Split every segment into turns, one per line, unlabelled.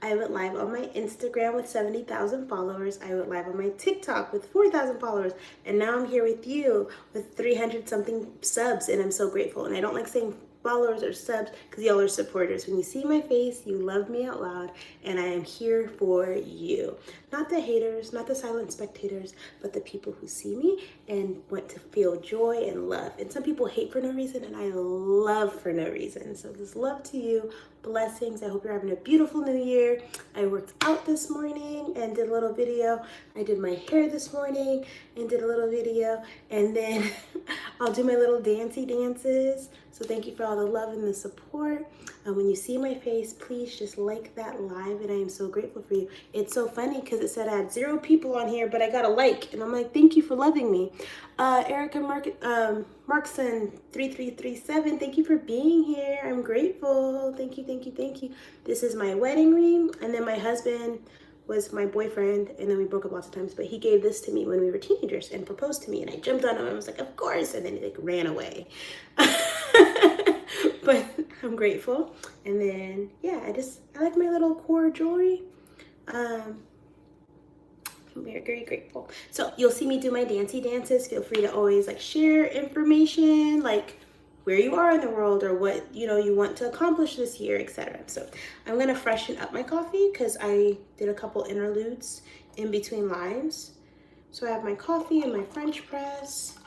I went live on my Instagram with 70,000 followers. I went live on my TikTok with 4,000 followers. And now I'm here with you with 300 something subs. And I'm so grateful. And I don't like saying followers or subs because y'all are supporters. When you see my face, you love me out loud, and I am here for you. Not the haters, not the silent spectators, but the people who see me and want to feel joy and love. And some people hate for no reason, and I love for no reason. So this love to you. Blessings. I hope you're having a beautiful new year. I worked out this morning and did a little video. I did my hair this morning and did a little video, and then I'll do my little dancey dances. So thank you for all the love and the support. When you see my face, please just like that live, and I am so grateful for you. It's so funny because it said I had 0 people on here, but I got a like, and I'm like, thank you for loving me. Erica Markson 3337, thank you for being here. I'm grateful. Thank you, thank you, thank you. This is my wedding ring, and then my husband was my boyfriend, and then we broke up lots of times, but he gave this to me when we were teenagers and proposed to me, and I jumped on him and I was like, of course, and then he like ran away. But I'm grateful. And then yeah, I like my little core jewelry. I'm very, very grateful. So you'll see me do my dancey dances. Feel free to always like share information, like where you are in the world or what you want to accomplish this year, etc. So I'm gonna freshen up my coffee because I did a couple interludes in between lives. So I have my coffee and my French press.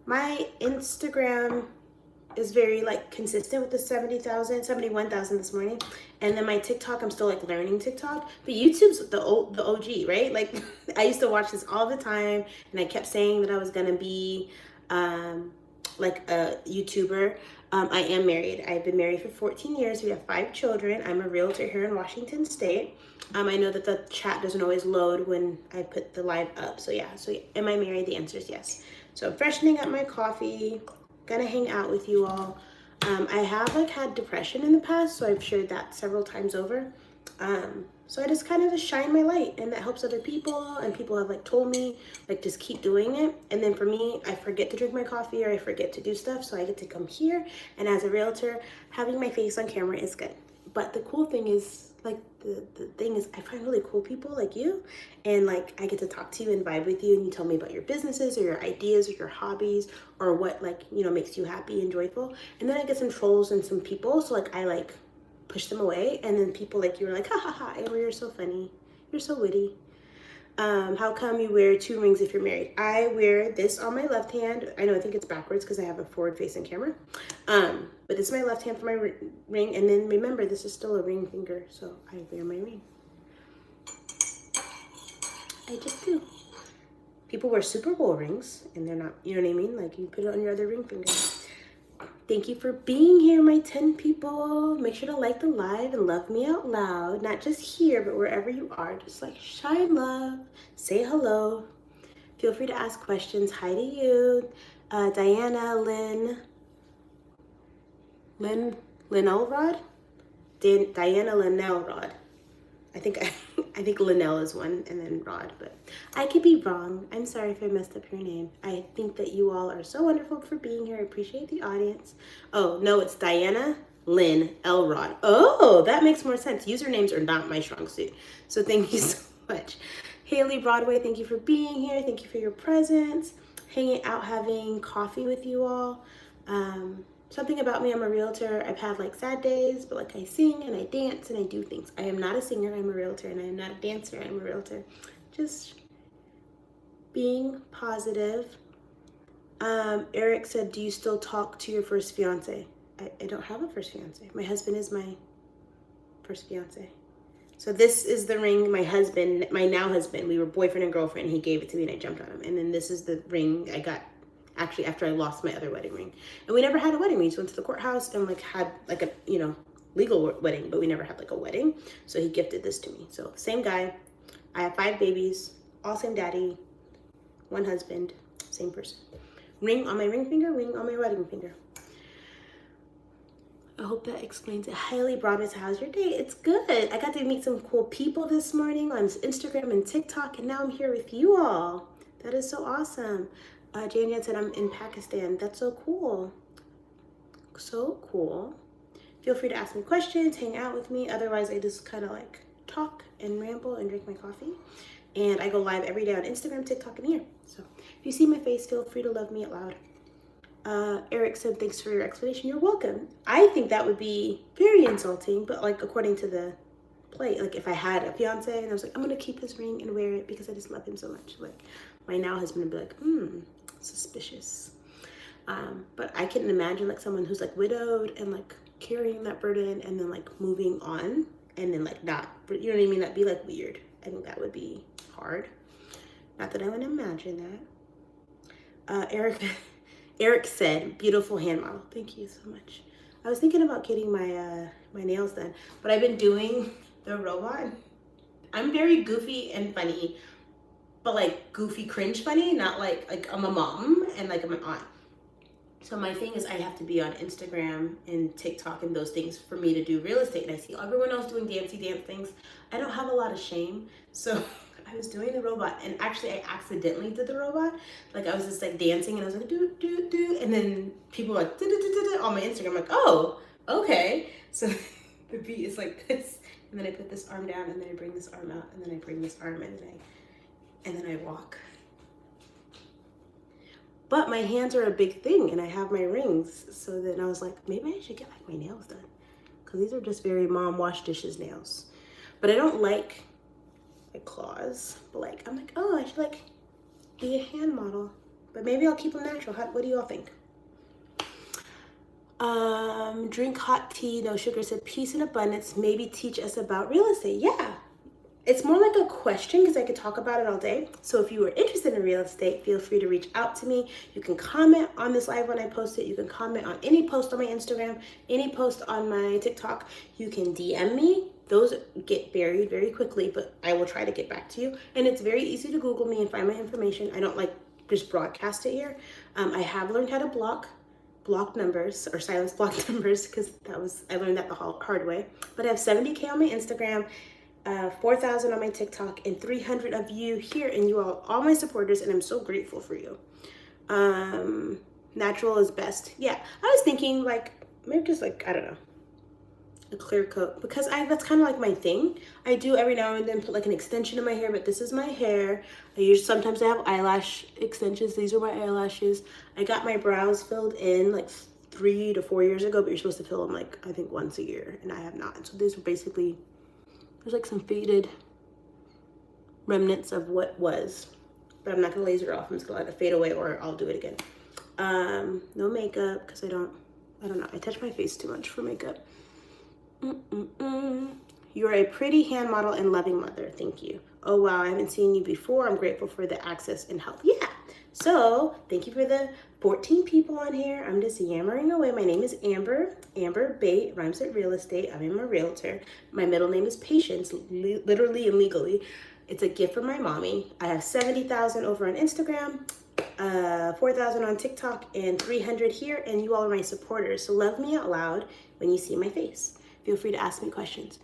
My Instagram is very like consistent with the 71,000 this morning, and then my TikTok, I'm still like learning TikTok, but YouTube's the OG, right? Like I used to watch this all the time, and I kept saying that I was gonna be like a YouTuber. I am married. I've been married for 14 years. We have 5 children. I'm a realtor here in Washington State. I know that the chat doesn't always load when I put the live up. So yeah, am I married? The answer is yes. So I'm freshening up my coffee, gonna hang out with you all. I have like had depression in the past, so I've shared that several times over. So I just kind of just shine my light, and that helps other people, and people have like told me like just keep doing it. And then for me, I forget to drink my coffee or I forget to do stuff, so I get to come here, and as a realtor, having my face on camera is good. But the cool thing is like the thing is I find really cool people like you, and like I get to talk to you and vibe with you, and you tell me about your businesses or your ideas or your hobbies or what like makes you happy and joyful. And then I get some trolls and some people, so like I like push them away, and then people like you are like, ha ha ha, Amber, you're so funny, you're so witty. How come you wear 2 rings if you're married? I wear this on my left hand. I know I think it's backwards because I have a forward facing camera. But this is my left hand for my ring, and then remember, this is still a ring finger, so I wear my ring. I just do. People wear Super Bowl rings, and they're not, you know what I mean? Like you put it on your other ring finger. Thank you for being here, my 10 people. Make sure to like the live and love me out loud. Not just here, but wherever you are. Just like shine love, say hello. Feel free to ask questions. Hi to you. Diana, Lynn Elrod? Diana Linnell-Rod. I think Linnell is one, and then Rod, but I could be wrong. I'm sorry if I messed up your name. I think that you all are so wonderful for being here. I appreciate the audience. Oh, no, it's Diana Lynn Elrod. Oh, that makes more sense. Usernames are not my strong suit. So thank you so much. Haley Broadway, thank you for being here. Thank you for your presence. Hanging out, having coffee with you all. Something about me, I'm a realtor. I've had like sad days, but like I sing and I dance and I do things. I am not a singer, I'm a realtor, and I am not a dancer, I'm a realtor. Just being positive. Eric said, do you still talk to your first fiance? I don't have a first fiance. My husband is my first fiance. So this is the ring my husband, my now husband, we were boyfriend and girlfriend, he gave it to me and I jumped on him. And then this is the ring I got actually after I lost my other wedding ring. And we never had a wedding. We just went to the courthouse and like had like a, legal wedding, but we never had like a wedding. So he gifted this to me. So same guy. I have 5 babies, all same daddy, 1 husband, same person. Ring on my ring finger, ring on my wedding finger. I hope that explains it. Haley Broadway, how's your day? It's good. I got to meet some cool people this morning on Instagram and TikTok, and now I'm here with you all. That is so awesome. Jan said I'm in Pakistan. That's so cool. So cool. Feel free to ask me questions, hang out with me. Otherwise, I just kind of like talk and ramble and drink my coffee. And I go live every day on Instagram, TikTok, and here. So if you see my face, feel free to love me out loud. Eric said, thanks for your explanation. You're welcome. I think that would be very insulting, but like according to the play, like if I had a fiance and I was like, I'm gonna keep his ring and wear it because I just love him so much. Like my now husband would be like, suspicious. But I couldn't imagine like someone who's like widowed and like carrying that burden and then like moving on and then like not, you know what I mean? That'd be like weird. I think that would be hard. Not that I would imagine that. Eric said, beautiful hand model. Thank you so much. I was thinking about getting my my nails done, but I've been doing the robot. I'm very goofy and funny, but like goofy cringe funny, not like I'm a mom and like I'm an aunt. So my thing is I have to be on Instagram and TikTok and those things for me to do real estate. And I see everyone else doing dancey dance things. I don't have a lot of shame. So I was doing the robot and actually I accidentally did the robot. Like I was just like dancing and I was like, do, do, do. And then people were like, do, do, do, do, do, on my Instagram. I'm like, oh, okay. So the beat is like this. And then I put this arm down and then I bring this arm out and then I bring this arm and then I walk. But my hands are a big thing and I have my rings. So then I was like, maybe I should get like my nails done. Because these are just very mom wash dishes nails. But I don't like claws. But like, I'm like, oh, I should like be a hand model. But maybe I'll keep them natural. What do y'all think? Drink hot tea, no sugar, said peace and abundance. Maybe teach us about real estate. Yeah. It's more like a question because I could talk about it all day. So if you are interested in real estate, feel free to reach out to me. You can comment on this live when I post it. You can comment on any post on my Instagram, any post on my TikTok. You can DM me. Those get buried very quickly, but I will try to get back to you. And it's very easy to Google me and find my information. I don't like just broadcast it here. I have learned how to block numbers or silence block numbers because I learned that the hard way. But I have 70K on my Instagram. 4,000 on my TikTok and 300 of you here, and you all my supporters, and I'm so grateful for you. Natural is best. Yeah, I was thinking like maybe just like, I don't know, a clear coat because that's kind of like my thing. I do every now and then put like an extension in my hair, but this is my hair. Sometimes I have eyelash extensions. These are my eyelashes. I got my brows filled in like 3 to 4 years ago, but you're supposed to fill them like I think once a year, and I have not. So these are basically, there's like some faded remnants of what was, but I'm not gonna laser it off. I'm just gonna let it fade away or I'll do it again. No makeup, because I don't know. I touch my face too much for makeup. You're a pretty hand model and loving mother. Thank you. Oh, wow, I haven't seen you before. I'm grateful for the access and help. Yeah, so thank you for the 14 people on here. I'm just yammering away. My name is Amber. Amber Bate, rhymes with real estate. I am a realtor. My middle name is Patience, literally and legally. It's a gift from my mommy. I have 70,000 over on Instagram, 4,000 on TikTok, and 300 here, and you all are my supporters. So love me out loud when you see my face. Feel free to ask me questions.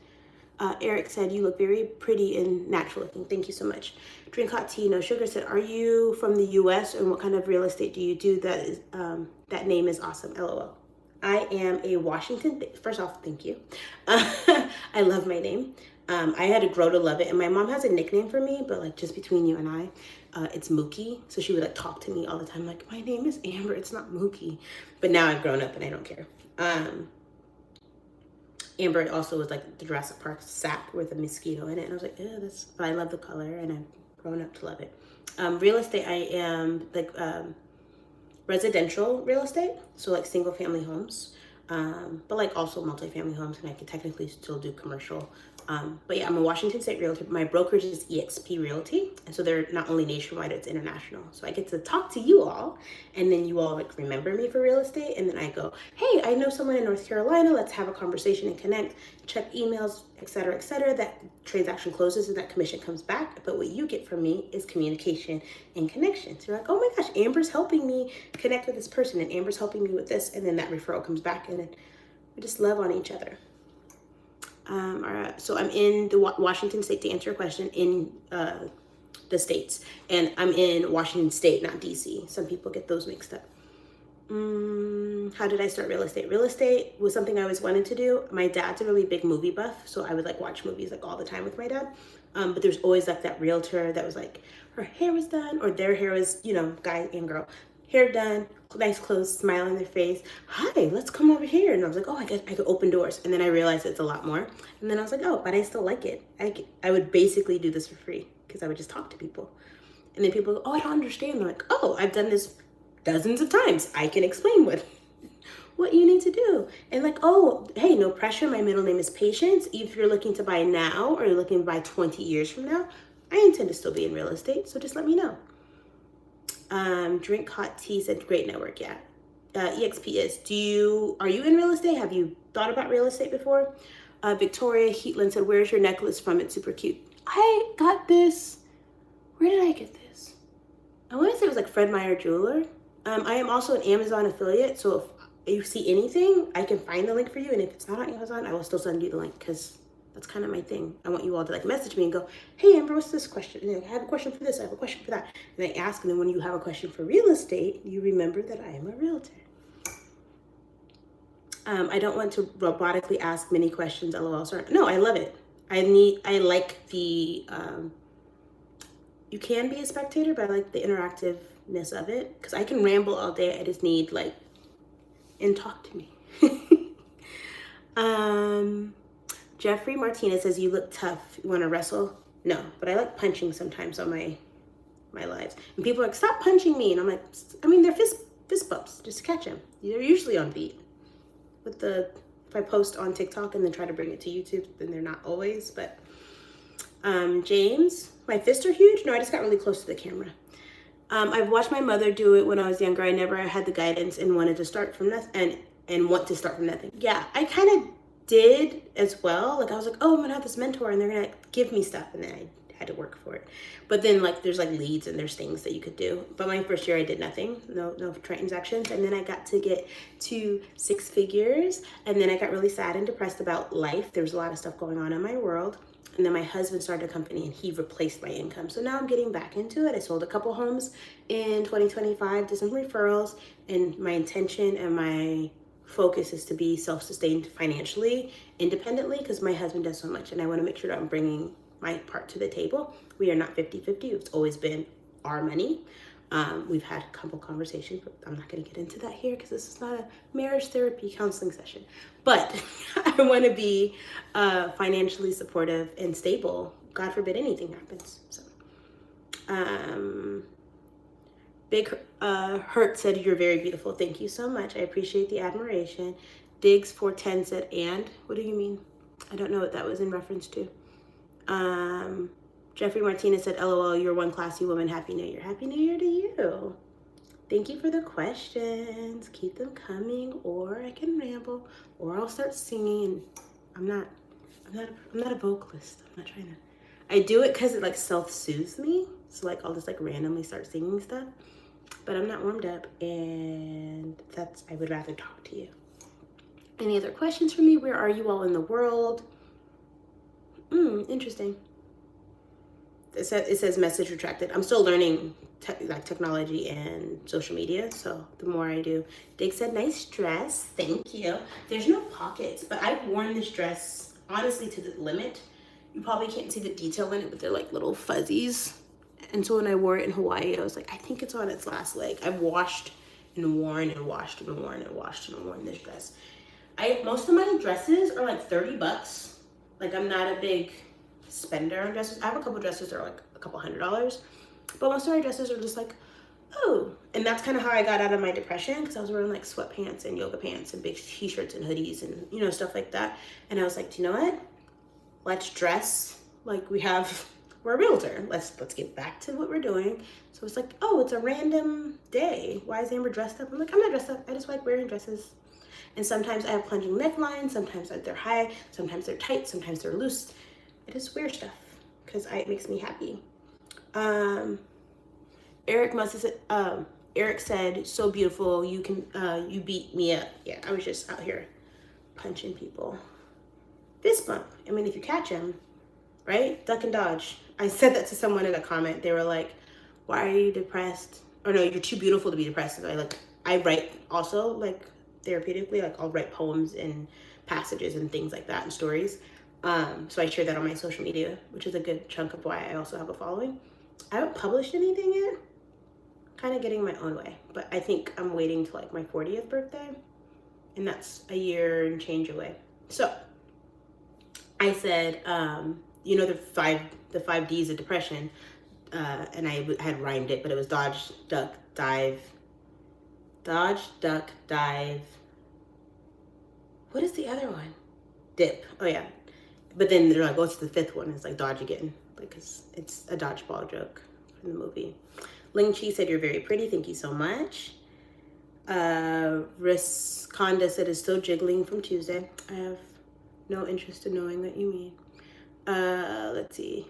Eric said, you look very pretty and natural looking. Thank you so much. Drink hot tea, no sugar, said, are you from the US and what kind of real estate do you do? That name is awesome, LOL. I am a Washington, first off, thank you. I love my name. I had to grow to love it. And my mom has a nickname for me, but like just between you and I, it's Mookie. So she would like talk to me all the time. Like, my name is Amber, it's not Mookie. But now I've grown up and I don't care. Amber also was like the Jurassic Park sap with a mosquito in it. And I was like, yeah, but I love the color and I've grown up to love it. Real estate, I am like residential real estate. So like single family homes, but like also multifamily homes, and I could technically still do commercial. But yeah, I'm a Washington State realtor. My brokerage is EXP Realty. And so they're not only nationwide, it's international. So I get to talk to you all, and then you all like remember me for real estate. And then I go, hey, I know someone in North Carolina. Let's have a conversation and connect, check emails, et cetera, et cetera. That transaction closes and that commission comes back. But what you get from me is communication and connection. So you're like, oh my gosh, Amber's helping me connect with this person, and Amber's helping me with this. And then that referral comes back, and then we just love on each other. All right, so I'm in the Washington State, to answer your question, in the States. And I'm in Washington State, not DC. Some people get those mixed up. How did I start real estate? Real estate was something I always wanted to do. My dad's a really big movie buff, so I would like watch movies like all the time with my dad. But there's always like that realtor that was like, her hair was done, or their hair was, you know, guy and girl, hair done, nice clothes, smile on their face. Hi, let's come over here. And I was like, oh, I guess I could open doors. And then I realized it's a lot more. And then I was like, oh, but I still like it. I would basically do this for free because I would just talk to people. And then people go, oh, I don't understand. They're like, oh, I've done this dozens of times. I can explain what you need to do. And like, oh, hey, no pressure. My middle name is Patience. If you're looking to buy now or you're looking to buy 20 years from now, I intend to still be in real estate. So just let me know. Drink hot tea said great network. Yeah. EXP is, are you in real estate? Have you thought about real estate before? Victoria Heatland said, where's your necklace from? It's super cute. I got this. Where did I get this? I want to say it was like Fred Meyer Jeweler. I am also an Amazon affiliate, so if you see anything, I can find the link for you. And if it's not on Amazon, I will still send you the link because that's kind of my thing. I want you all to like message me and go, hey, Amber, what's this question? And I have a question for this, I have a question for that. And I ask, and then when you have a question for real estate, you remember that I am a realtor. I don't want to robotically ask many questions, LOL. Sorry. No, I love it. I like the, you can be a spectator, but I like the interactiveness of it because I can ramble all day. I just need like, and talk to me. Jeffrey Martinez says, you look tough. You want to wrestle? No, but I like punching sometimes on my lives. And people are like, stop punching me. And I'm like, I mean, they're fist bumps. Just catch them. They're usually on beat. If I post on TikTok and then try to bring it to YouTube, then they're not always. But James, my fists are huge. No, I just got really close to the camera. I've watched my mother do it when I was younger. I never had the guidance and wanted to start from nothing and want to start from nothing. Yeah, I kind of did as well. Like I was like, oh, I'm gonna have this mentor and they're gonna give me stuff, and then I had to work for it. But then like there's like leads and there's things that you could do. But my first year I did nothing, no transactions, and then I got to get to 6 figures, and then I got really sad and depressed about life. There was a lot of stuff going on in my world. And then my husband started a company and he replaced my income. So now I'm getting back into it. I sold a couple homes in 2025, did some referrals, and my intention and my focus is to be self-sustained financially, independently, because my husband does so much and I want to make sure that I'm bringing my part to the table. We are not 50-50. It's always been our money. We've had a couple conversations, but I'm not going to get into that here because this is not a marriage therapy counseling session. But I want to be financially supportive and stable. God forbid anything happens. So, Big Hurt said, you're very beautiful. Thank you so much. I appreciate the admiration. Diggs 410 said, and? What do you mean? I don't know what that was in reference to. Jeffrey Martinez said, LOL, you're one classy woman. Happy New Year. Happy New Year to you. Thank you for the questions. Keep them coming, or I can ramble, or I'll start singing. I'm not a vocalist. I'm not trying to. I do it because it like self-soothes me. So like I'll just like randomly start singing stuff. But I'm not warmed up, and I would rather talk to you. Any other questions for me? Where are you all in the world? Interesting. It says message retracted. I'm still learning technology and social media, so the more I do. Dig said, nice dress. Thank you. There's no pockets, but I've worn this dress honestly to the limit. You probably can't see the detail in it, but they're like little fuzzies. And so when I wore it in Hawaii, I was like, I think it's on its last leg. I've washed and worn and washed and worn and washed and worn this dress. Most of my dresses are like $30. Like I'm not a big spender on dresses. I have a couple dresses that are like a couple $100, but most of my dresses are just like, oh. And that's kind of how I got out of my depression, because I was wearing like sweatpants and yoga pants and big t-shirts and hoodies and, you know, stuff like that. And I was like, do you know what? Let's dress like we're a realtor. Let's get back to what we're doing. So it's like, oh, it's a random day. Why is Amber dressed up? I'm like, I'm not dressed up. I just like wearing dresses. And sometimes I have plunging necklines. Sometimes they're high. Sometimes they're tight. Sometimes they're loose. I just wear stuff because it makes me happy. Eric said, so beautiful. You beat me up. Yeah, I was just out here punching people. Fist bump. I mean, if you catch him, right? Duck and dodge. I said that to someone in a comment. They were like, why are you depressed? Or no, you're too beautiful to be depressed. And I write also like therapeutically. Like I'll write poems and passages and things like that and stories. So I share that on my social media, which is a good chunk of why I also have a following. I haven't published anything yet. Kind of getting my own way, but I think I'm waiting to like my 40th birthday, and that's a year and change away. So I said, you know, the five D's of depression, and I had rhymed it, but it was dodge, duck, dive. Dodge, duck, dive. What is the other one? Dip. Oh yeah. But then they're like, what's the fifth one? It's like dodge again, because it's a dodgeball joke from the movie. Ling Chi said, you're very pretty. Thank you so much. Risconda said, it's still jiggling from Tuesday. I have no interest in knowing what you mean. Let's see.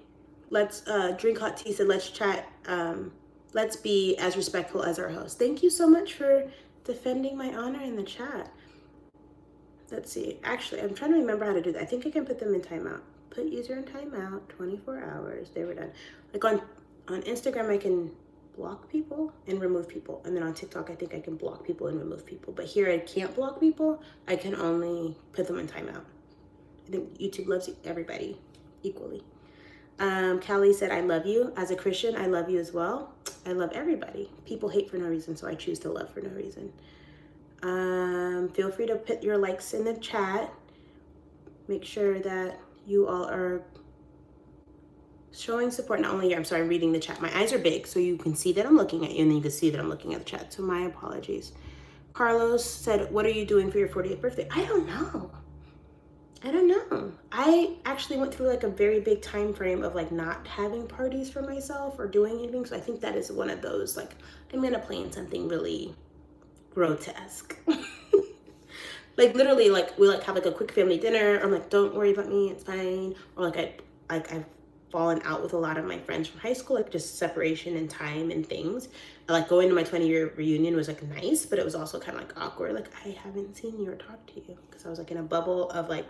Let's drink hot tea said, let's chat. Let's be as respectful as our host. Thank you so much for defending my honor in the chat. Let's see. Actually, I'm trying to remember how to do that. I think I can put them in timeout. Put user in timeout, 24 hours. They were done. Like on Instagram, I can block people and remove people. And then on TikTok, I think I can block people and remove people. But here I can't block people. I can only put them in timeout. I think YouTube loves everybody equally. Callie said, I love you. As a Christian, I love you as well. I love everybody. People hate for no reason, so I choose to love for no reason. Feel free to put your likes in the chat. Make sure that you all are showing support. Not only here, I'm sorry, I'm reading the chat. My eyes are big, so you can see that I'm looking at you, and then you can see that I'm looking at the chat. So my apologies. Carlos said, what are you doing for your 40th birthday? I don't know. I actually went through like a very big time frame of like not having parties for myself or doing anything. So I think that is one of those, like, I'm gonna plan something really grotesque. Like literally, like we like have like a quick family dinner. I'm like, don't worry about me, it's fine. Or like I've fallen out with a lot of my friends from high school, like just separation and time and things. Like going to my 20-year reunion was like nice, but it was also kind of like awkward. Like I haven't seen you or talked to you because I was like in a bubble of like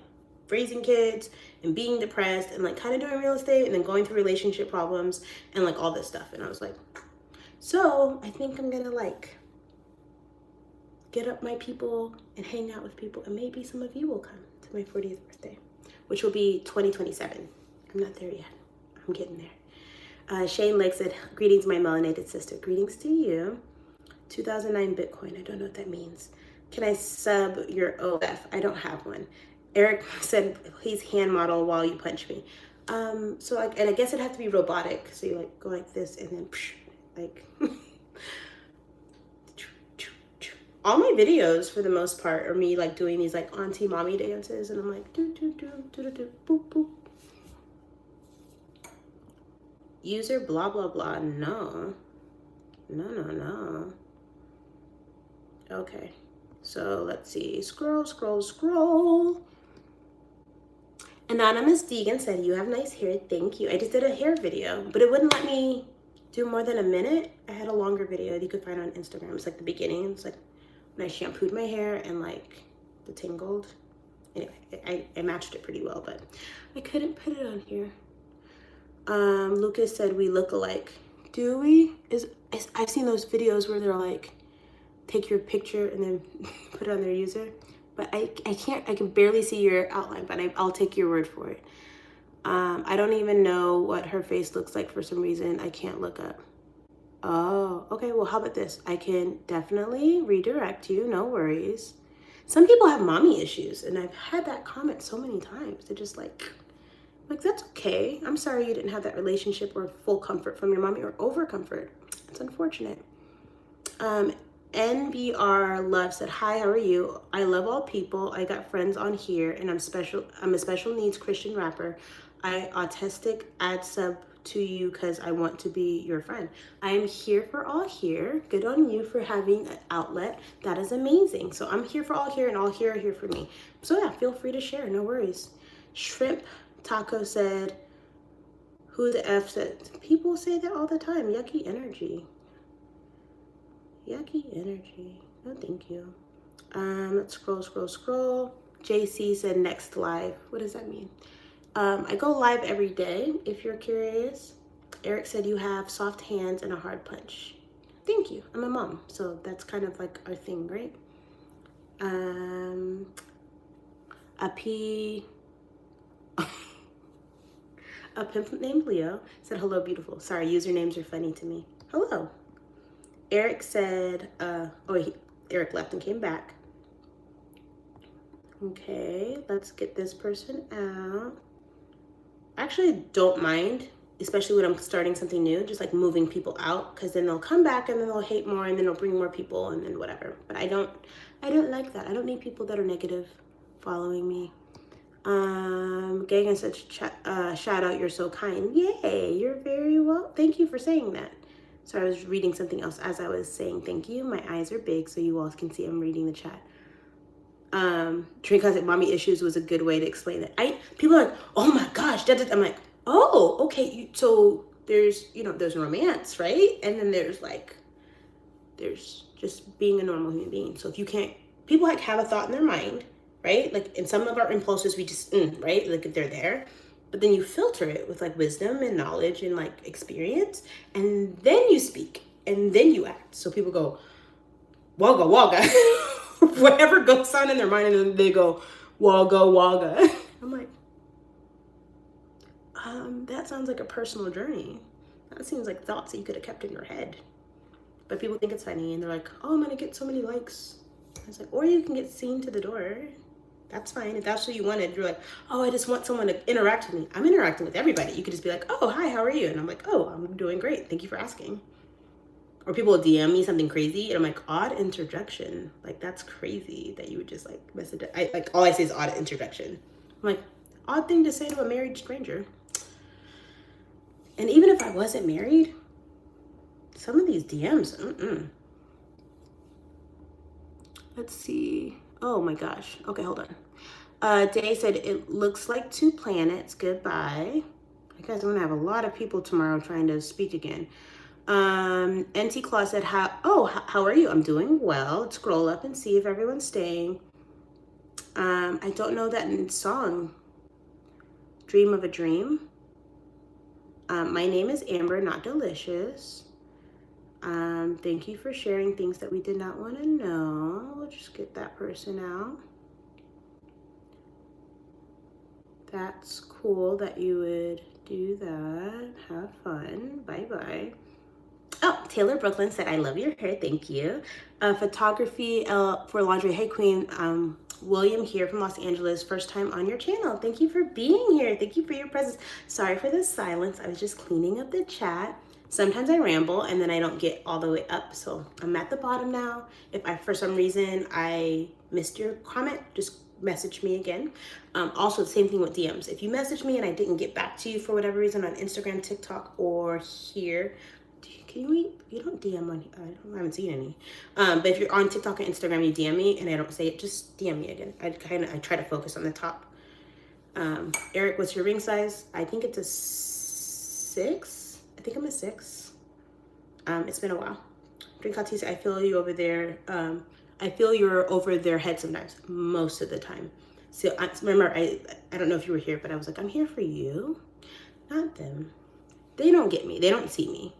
raising kids and being depressed and like kind of doing real estate and then going through relationship problems and like all this stuff. And I was like, so I think I'm gonna like get up my people and hang out with people, and maybe some of you will come to my 40th birthday, which will be 2027. I'm not there yet. I'm getting there. Shane Lake said, greetings, my melanated sister. Greetings to you. 2009 Bitcoin. I don't know what that means. Can I sub your OF? I don't have one. Eric said, please hand model while you punch me. So like, and I guess it'd have to be robotic. So you like go like this and then like, all my videos for the most part are me like doing these like auntie mommy dances, and I'm like do do do do do do boop boop. User blah blah blah. No. Okay, so let's see. Scroll. Anonymous Deegan said, you have nice hair. Thank you. I just did a hair video, but it wouldn't let me do more than a minute. I had a longer video that you could find on Instagram. It's like the beginning. It's like when I shampooed my hair and like the tingled. Anyway, I matched it pretty well, but I couldn't put it on here. Lucas said, we look alike. Do we? I've seen those videos where they're like, take your picture and then put it on their user. But I can barely see your outline, but I'll take your word for it. I don't even know what her face looks like for some reason. I can't look up. Oh, okay. Well, how about this? I can definitely redirect you. No worries. Some people have mommy issues, and I've had that comment so many times. They're just like, that's okay. I'm sorry you didn't have that relationship or full comfort from your mommy or over comfort. It's unfortunate. NBR Love said, hi, how are you? I love all people. I got friends on here, and I'm a special needs Christian rapper. I autistic ad sub to you because I want to be your friend. I am here for all here. Good on you for having an outlet. That is amazing. So I'm here for all here, and all here are here for me. So yeah, feel free to share. No worries. Shrimp Taco said, who the F said? People say that all the time. Yucky energy. Yucky energy. No, thank you. Let's scroll. JC said next live. What does that mean? I go live every day, if you're curious. Eric said you have soft hands and a hard punch. Thank you. I'm a mom, so that's kind of like our thing, right? A pimp named Leo said, hello, beautiful. Sorry, usernames are funny to me. Hello. Eric said, Eric left and came back. Okay, let's get this person out. I actually don't mind, especially when I'm starting something new, just like moving people out, because then they'll come back and then they'll hate more and then they'll bring more people and then whatever. But I don't like that. I don't need people that are negative following me. Gagan said, shout out, you're so kind. Yay, you're very well. Thank you for saying that. So I was reading something else as I was saying thank you. My eyes are big so you all can see I'm reading the chat. Trinka said mommy issues was a good way to explain it. People are like, oh my gosh, I'm like, oh, okay. So there's, there's romance, right? And then there's just being a normal human being. So if you can't, people like have a thought in their mind, right? Like in some of our impulses, we just, right? Like if they're there, but then you filter it with like wisdom and knowledge and like experience. And then you speak and then you act. So people go, wagga, wagga. Whatever goes on in their mind, and then they go, wagga, wagga. I'm like, that sounds like a personal journey. That seems like thoughts that you could have kept in your head. But people think it's funny, and they're like, oh, I'm gonna get so many likes. I was like, or you can get seen to the door. That's fine. If that's what you wanted, you're like, oh, I just want someone to interact with me. I'm interacting with everybody. You could just be like, oh, hi, how are you? And I'm like, oh, I'm doing great. Thank you for asking. Or people will DM me something crazy and I'm like, odd interjection. Like, that's crazy that you would just like message it. All I say is odd interjection. I'm like, odd thing to say to a married stranger. And even if I wasn't married, some of these DMs, Let's see. Oh my gosh. Okay, hold on. Day said, it looks like 2 planets. Goodbye. I guess I'm gonna have a lot of people tomorrow trying to speak again. NT Claw said, how are you? I'm doing well. Let's scroll up and see if everyone's staying. I don't know that song. Dream of a Dream. My name is Amber, not Delicious. Thank you for sharing things that we did not want to know. We'll just get that person out. That's cool that you would do that. Have fun. Bye-bye. Oh, Taylor Brooklyn said, I love your hair. Thank you. Photography for lingerie. Hey, Queen. William here from Los Angeles. First time on your channel. Thank you for being here. Thank you for your presence. Sorry for the silence. I was just cleaning up the chat. Sometimes I ramble and then I don't get all the way up. So I'm at the bottom now. If for some reason I missed your comment, just message me again. Also, the same thing with DMs. If you message me and I didn't get back to you for whatever reason on Instagram, TikTok, or here, you don't DM on, I haven't seen any. But if you're on TikTok and Instagram, you DM me and I don't say it, just DM me again. I try to focus on the top. Eric, what's your ring size? I think it's a 6. I think I'm a 6. It's been a while. Drink hot tea. I feel you over there. I feel you're over their head sometimes, most of the time. So remember, I don't know if you were here, but I was like, I'm here for you, not them. They don't get me. They don't see me.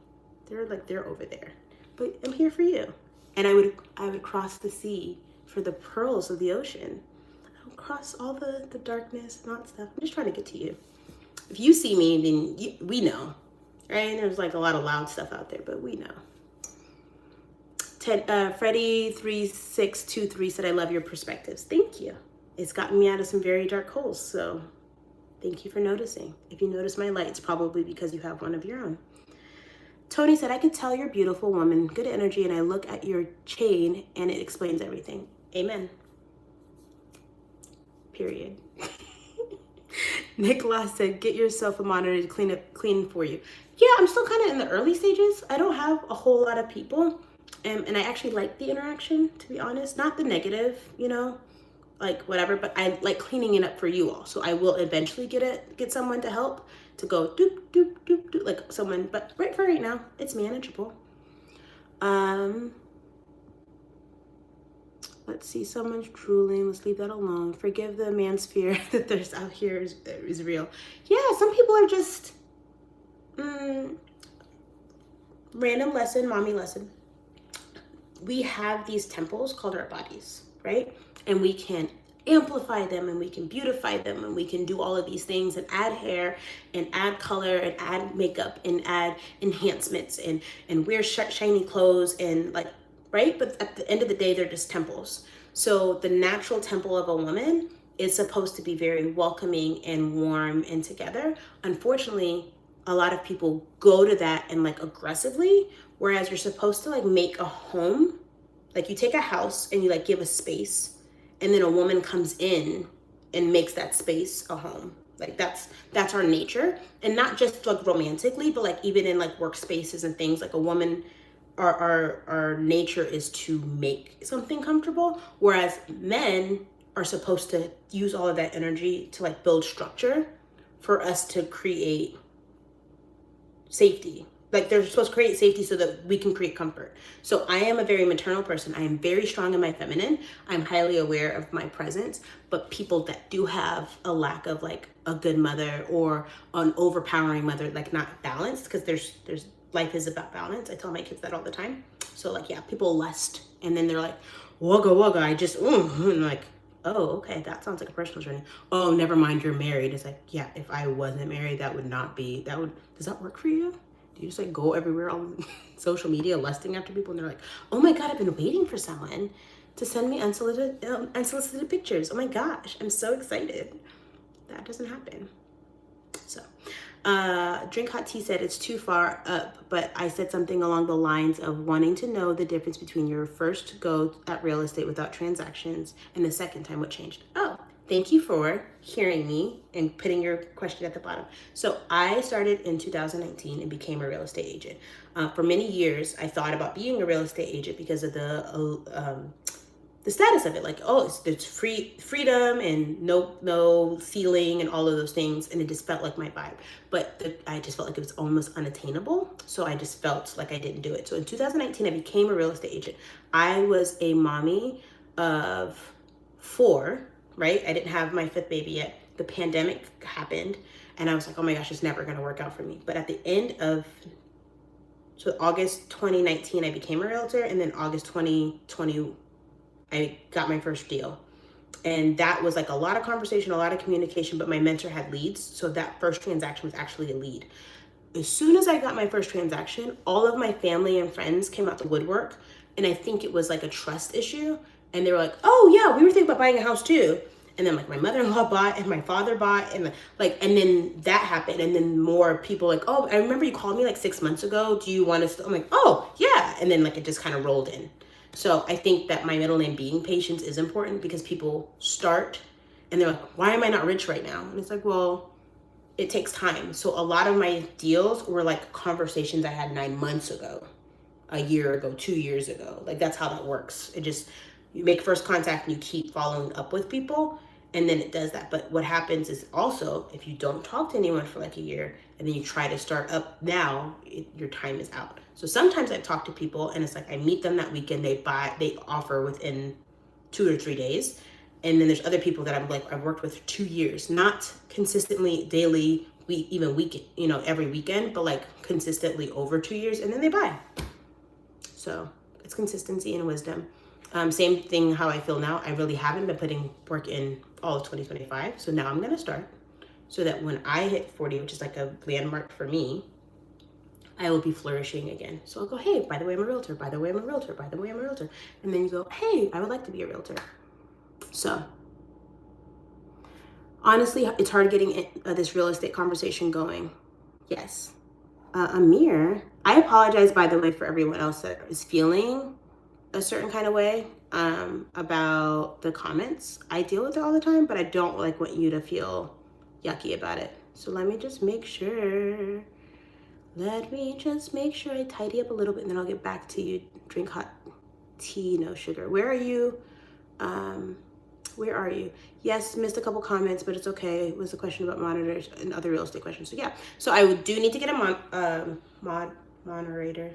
They're over there, but I'm here for you. And I would cross the sea for the pearls of the ocean. I would cross all the darkness and all that stuff. I'm just trying to get to you. If you see me, then we know, right? There's like a lot of loud stuff out there, but we know. Freddie3623 said, I love your perspectives. Thank you. It's gotten me out of some very dark holes, so thank you for noticing. If you notice my light, it's probably because you have one of your own. Tony said, I could tell you're a beautiful woman, good energy, and I look at your chain and it explains everything. Amen. Period. Nicholas said, get yourself a monitor to clean for you. Yeah, I'm still kind of in the early stages. I don't have a whole lot of people. And I actually like the interaction, to be honest. Not the negative, like whatever, but I like cleaning it up for you all. So I will eventually get someone to help, to go doop, doop, doop, doop, like someone, but right now, it's manageable. Let's see, someone's drooling. Let's leave that alone. Forgive the man's fear that there's out here is real. Yeah, some people are just, random lesson, mommy lesson. We have these temples called our bodies, right? and we can amplify them, and we can beautify them, and we can do all of these things and add hair and add color and add makeup and add enhancements and wear shiny clothes and like, right? But at the end of the day, they're just temples. So the natural temple of a woman is supposed to be very welcoming and warm and together. Unfortunately, a lot of people go to that and like aggressively, whereas you're supposed to like make a home. Like you take a house and you like give a space, and then a woman comes in and makes that space a home. Like that's our nature. And not just like romantically, but like even in like workspaces and things, like a woman, our nature is to make something comfortable, whereas men are supposed to use all of that energy to like build structure for us to create safety. Like they're supposed to create safety so that we can create comfort. So I am a very maternal person. I am very strong in my feminine. I'm highly aware of my presence, but people that do have a lack of like a good mother or an overpowering mother, like not balanced, because there's life is about balance. I tell my kids that all the time. So like, yeah, people lust and then they're like, wugga wugga, I just, and like, oh, okay, that sounds like a personal journey. Oh, never mind, you're married. It's like, yeah, if I wasn't married, that would not be, does that work for you? Do you just like go everywhere on social media lusting after people and they're like, oh my God, I've been waiting for someone to send me unsolicited pictures. Oh my gosh, I'm so excited. That doesn't happen. So, Drink Hot Tea said it's too far up, but I said something along the lines of wanting to know the difference between your first go at real estate without transactions and the second time, what changed? Oh, thank you for hearing me and putting your question at the bottom. So I started in 2019 and became a real estate agent. For many years, I thought about being a real estate agent because of the status of it, like, oh, it's freedom and no ceiling and all of those things, and it just felt like my vibe. But I just felt like it was almost unattainable, so I just felt like I didn't do it. So in 2019, I became a real estate agent. I was a mommy of 4, right? I didn't have my 5th baby yet. The pandemic happened, and I was like, oh my gosh, it's never gonna work out for me. But at the end of August 2019, I became a realtor, and then August 2020, I got my first deal. And that was like a lot of conversation, a lot of communication, but my mentor had leads. So that first transaction was actually a lead. As soon as I got my first transaction, all of my family and friends came out the woodwork. And I think it was like a trust issue. And they were like, oh yeah, we were thinking about buying a house too. And then like my mother-in-law bought and my father bought and and then that happened. And then more people like, oh, I remember you called me like 6 months ago. Do you want us to? I'm like, oh yeah. And then like it just kind of rolled in. So I think that my middle name being Patience is important because people start and they're like, why am I not rich right now? And it's like, well, it takes time. So a lot of my deals were like conversations I had 9 months ago, a year ago, 2 years ago. Like that's how that works. It just, you make first contact and you keep following up with people and then it does that. But what happens is also if you don't talk to anyone for like a year and then you try to start up now, your time is out. So sometimes I talk to people and it's like I meet them that weekend, they offer within 2 or 3 days. And then there's other people that I've worked with 2 years, not consistently daily, every weekend, but like consistently over 2 years, and then they buy. So it's consistency and wisdom. Same thing how I feel now. I really haven't been putting work in all of 2025. So now I'm going to start so that when I hit 40, which is like a landmark for me, I will be flourishing again. So I'll go, hey, by the way, I'm a realtor. By the way, I'm a realtor. By the way, I'm a realtor. And then you go, hey, I would like to be a realtor. So honestly, it's hard getting this real estate conversation going. Yes. Amir, I apologize, by the way, for everyone else that is feeling a certain kind of way about the comments. I deal with it all the time, but I don't want you to feel yucky about it. So let me just make sure. I tidy up a little bit and then I'll get back to you. Drink hot tea, no sugar. Where are you? Where are you? Yes, missed a couple comments, but it's okay. It was a question about monitors and other real estate questions. So yeah, so I do need to get a moderator.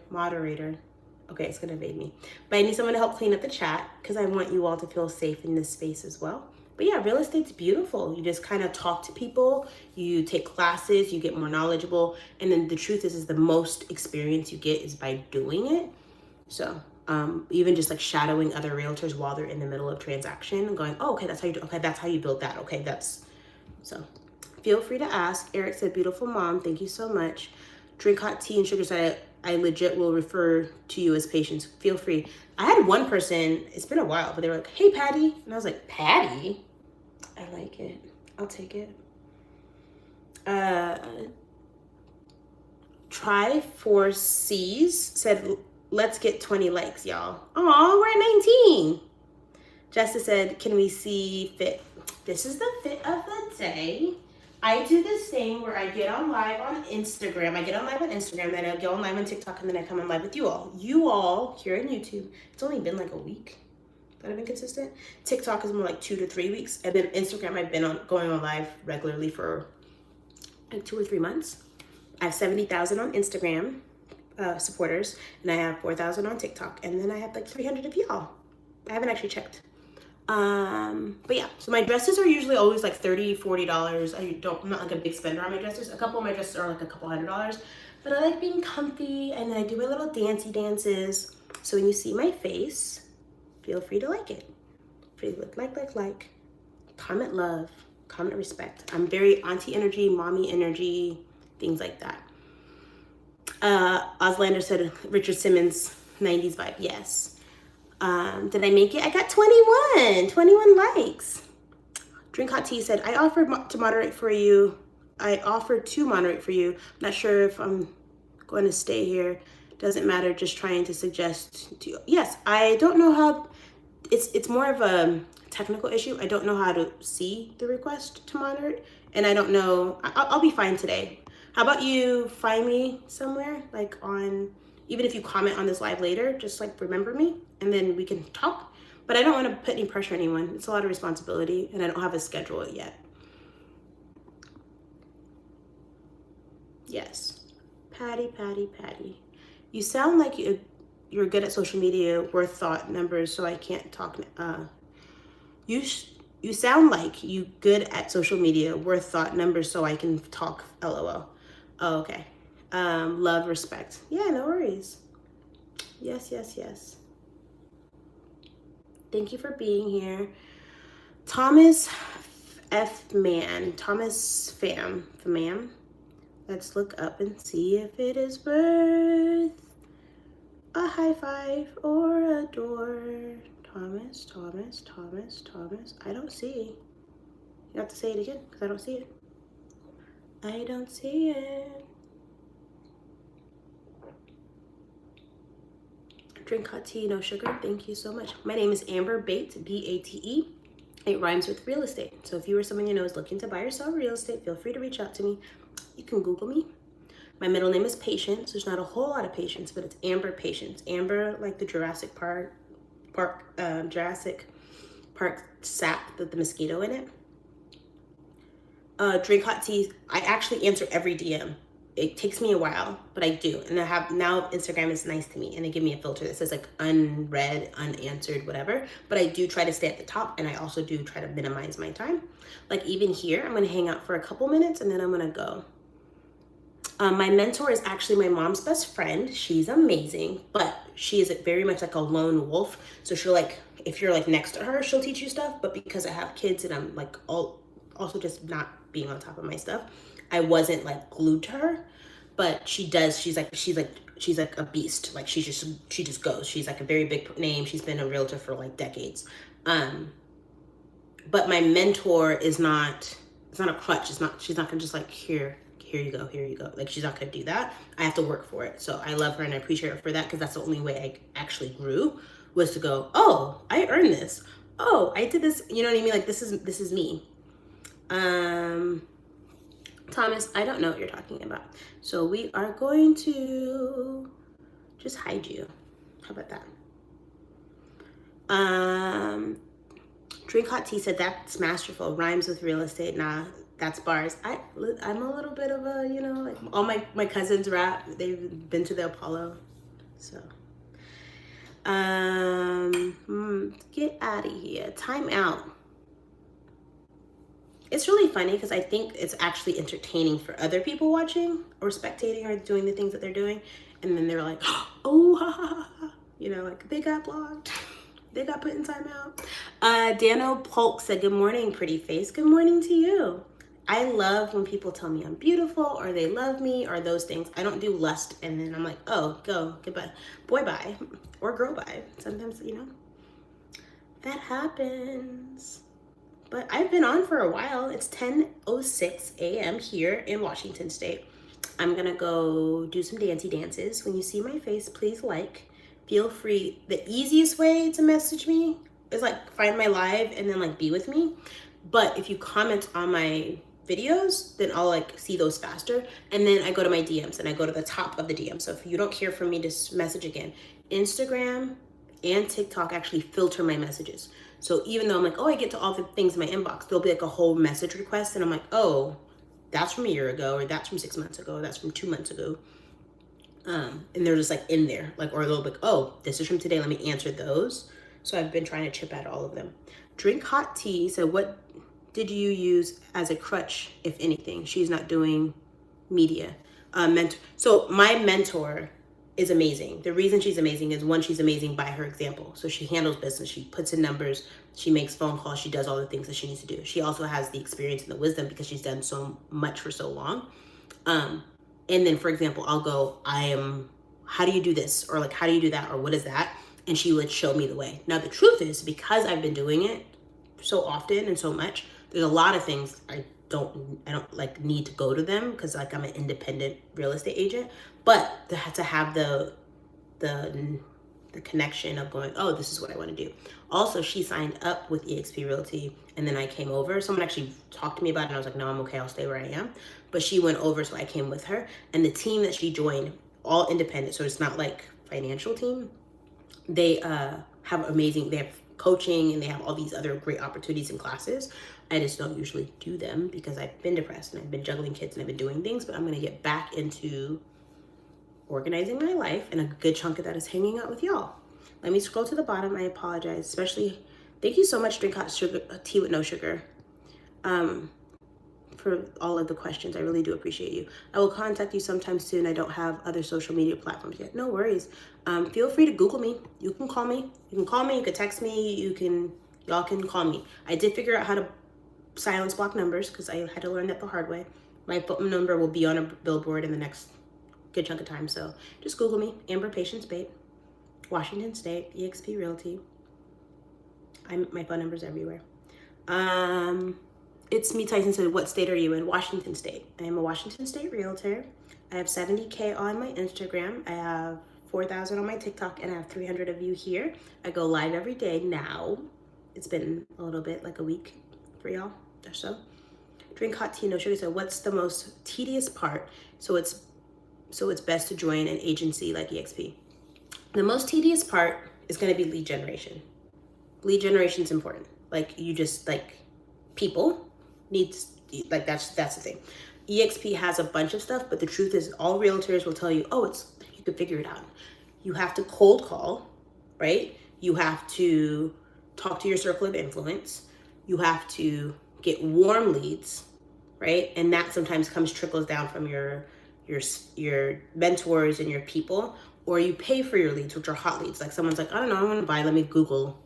Okay, it's gonna evade me. But I need someone to help clean up the chat because I want you all to feel safe in this space as well. But yeah, real estate's beautiful. You just kind of talk to people, you take classes, you get more knowledgeable. And then the truth is the most experience you get is by doing it. So even just like shadowing other realtors while they're in the middle of transaction and going, oh, okay, that's how you do, okay, that's how you build that. Okay, so feel free to ask. Eric said, beautiful mom, thank you so much. Drink hot tea and sugar said, I legit will refer to you as patients. Feel free. I had one person, it's been a while, but they were like, hey, Patty. And I was like, Patty? I like it. I'll take it. Try for C's said, let's get 20 likes, y'all. Aw, we're at 19. Jessica said, can we see fit? This is the fit of the day. I do this thing where I get on live on Instagram. Then I go on live on TikTok, and then I come on live with you all. You all here on YouTube, it's only been like a week that I've been consistent. TikTok is more like 2 to 3 weeks. And then Instagram, I've been going on live regularly for like 2 or 3 months. I have 70,000 on Instagram supporters, and I have 4,000 on TikTok. And then I have like 300 of y'all. I haven't actually checked. But yeah, so my dresses are usually always like $30-$40. I'm not like a big spender on my dresses. A couple of my dresses are like a couple $100, but I like being comfy, and then I do my little dancey dances. So when you see my face, feel free to like it. Feel free to like, comment love, comment respect. I'm very auntie energy, mommy energy, things like that. Oslander said Richard Simmons 90s vibe. Yes. Did I make it? I got 21 likes. Drink hot tea said, I offered to moderate for you. I'm not sure if I'm going to stay here. Doesn't matter. Just trying to suggest to you. Yes, I don't know how. It's more of a technical issue. I don't know how to see the request to moderate, and I don't know. I'll be fine today. How about you find me somewhere, like on, even if you comment on this live later, just like remember me, and then we can talk. But I don't want to put any pressure on anyone. It's a lot of responsibility, and I don't have a schedule yet. Yes. Patty. You sound like you're good at social media, worth thought numbers, so I can't talk. You sound like you good at social media, worth thought numbers, so I can talk. LOL. Oh, okay. Love, respect. Yeah, no worries. Yes. Thank you for being here. Thomas Fam. Let's look up and see if it is worth a high five or a door. Thomas. I don't see. You have to say it again because I don't see it. I don't see it. Drink hot tea, no sugar. Thank you so much. My name is Amber Bate, B-A-T-E. It rhymes with real estate. So if you or someone you know is looking to buy or sell real estate, feel free to reach out to me. You can Google me. My middle name is Patience. There's not a whole lot of Patience, but it's Amber Patience. Amber, like the Jurassic Park sap with the mosquito in it. Drink hot tea. I actually answer every DM. It takes me a while, but I do. And I have, now Instagram is nice to me, and they give me a filter that says like unread, unanswered, whatever. But I do try to stay at the top, and I also do try to minimize my time. Like even here, I'm gonna hang out for a couple minutes, and then I'm gonna go. My mentor is actually my mom's best friend. She's amazing, but she is very much like a lone wolf. So she'll like, if you're like next to her, she'll teach you stuff. But because I have kids and I'm like also just not being on top of my stuff, I wasn't like glued to her. But she does. She's like a beast. Like she just goes. She's like a very big name. She's been a realtor for like decades. But my mentor is not. It's not a crutch. It's not. She's not gonna just like here you go. Like she's not gonna do that. I have to work for it. So I love her and I appreciate her for that, because that's the only way I actually grew, was to go, oh, I earned this. Oh, I did this. You know what I mean? Like this is me. Thomas, I don't know what you're talking about. So we are going to just hide you. How about that? Drink hot tea said that's masterful. Rhymes with real estate. Nah, that's bars. I'm a little bit of a, you know, like all my cousins rap. They've been to the Apollo. So get out of here. Time out. It's really funny because I think it's actually entertaining for other people watching or spectating or doing the things that they're doing. And then they're like, oh, ha, ha, ha. You know, like they got blocked. They got put in timeout. Dano Polk said, good morning, pretty face. Good morning to you. I love when people tell me I'm beautiful or they love me or those things. I don't do lust and then I'm like, oh, go, goodbye, boy bye, or girl bye. Sometimes, you know, that happens. But I've been on for a while. It's 10:06 a.m. here in Washington State. I'm gonna go do some dancey dances. When you see my face, please like. Feel free. The easiest way to message me is like find my live and then like be with me. But if you comment on my videos, then I'll like see those faster. And then I go to my DMs and I go to the top of the DM. So if you don't hear from me, just message again. Instagram and TikTok actually filter my messages. So even though I'm like, oh, I get to all the things in my inbox, there'll be like a whole message request. And I'm like, oh, that's from a year ago, or that's from 6 months ago, or that's from 2 months ago. And they're just like in there, like, or they'll be like, oh, this is from today. Let me answer those. So I've been trying to chip at all of them. Drink hot tea. So what did you use as a crutch, if anything? She's not doing media. Mentor. So my mentor is amazing. The reason she's amazing is one, she's amazing by her example. So she handles business. She puts in numbers. She makes phone calls. She does all the things that she needs to do. She also has the experience and the wisdom because she's done so much for so long. And then, for example, I'll go, how do you do this? Or like, how do you do that? Or what is that? And she would show me the way. Now, the truth is, because I've been doing it so often and so much, there's a lot of things I don't like need to go to them because like I'm an independent real estate agent, but to have the connection of going, oh, this is what I want to do. Also, she signed up with eXp Realty and then I came over. Someone actually talked to me about it and I was like, no, I'm okay, I'll stay where I am. But she went over, so I came with her. And the team that she joined, all independent, so it's not like financial team. They have amazing, they have coaching and they have all these other great opportunities and classes. I just don't usually do them because I've been depressed and I've been juggling kids and I've been doing things, but I'm gonna get back into organizing my life, and a good chunk of that is hanging out with y'all. Let me scroll to the bottom. I apologize, especially, thank you so much, Drink Hot Sugar, Tea with No Sugar, for all of the questions. I really do appreciate you. I will contact you sometime soon. I don't have other social media platforms yet. No worries. Feel free to Google me. You can call me. You can call me. You can text me. Y'all can call me. I did figure out how to silence block numbers because I had to learn that the hard way. My phone number will be on a billboard in the next good chunk of time. So just Google me, Amber Patience Bate, Washington State, eXp Realty. My phone number's everywhere. It's me, Tyson said, what state are you in? Washington State. I am a Washington State realtor. I have 70K on my Instagram. I have 4,000 on my TikTok, and I have 300 of you here. I go live every day now. It's been a little bit, like a week for y'all or so. Drink hot tea, no sugar. So what's the most tedious part? So it's best to join an agency like eXp. The most tedious part is going to be lead generation. Lead generation is important. Like you just like people needs, like that's the thing. eXp has a bunch of stuff, but the truth is all realtors will tell you, oh, you can figure it out. You have to cold call, right? You have to talk to your circle of influence. You have to get warm leads, right? And that sometimes trickles down from your mentors and your people, or you pay for your leads, which are hot leads. Like someone's like, I don't know, I want to buy, let me Google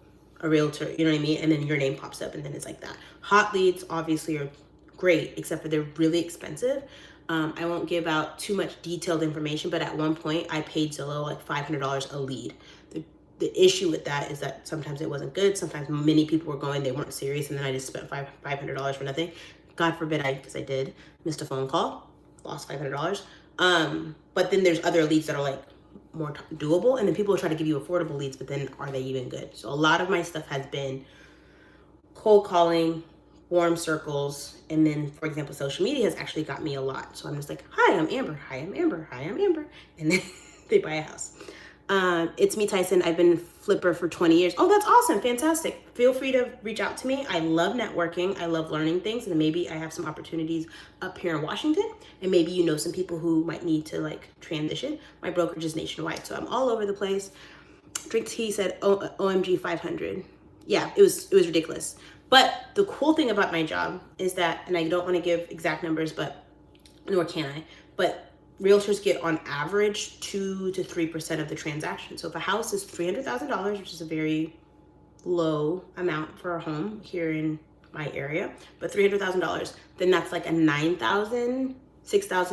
a realtor, you know what I mean? And then your name pops up and then it's like that. Hot leads obviously are great, except for they're really expensive. I won't give out too much detailed information, but at one point I paid Zillow like $500 a lead. The issue with that is that sometimes it wasn't good. Sometimes many people were going, they weren't serious, and then I just spent $500 for nothing. God forbid because I did, missed a phone call, lost $500. But then there's other leads that are like more doable, and then people will try to give you affordable leads, but then are they even good? So a lot of my stuff has been cold calling, warm circles, and then, for example, social media has actually got me a lot. So I'm just like, hi, I'm Amber. Hi, I'm Amber. Hi, I'm Amber. And then they buy a house. It's me, Tyson. I've been flipper for 20 years. Oh, that's awesome. Fantastic. Feel free to reach out to me. I love networking. I love learning things. And maybe I have some opportunities up here in Washington. And maybe you know some people who might need to like transition. My brokerage is nationwide, so I'm all over the place. Drink tea said, OMG 500. Yeah, it was ridiculous. But the cool thing about my job is that, and I don't want to give exact numbers, but nor can I, but realtors get on average 2 to 3% of the transaction. So if a house is $300,000, which is a very low amount for a home here in my area, but $300,000, then that's like a $6,000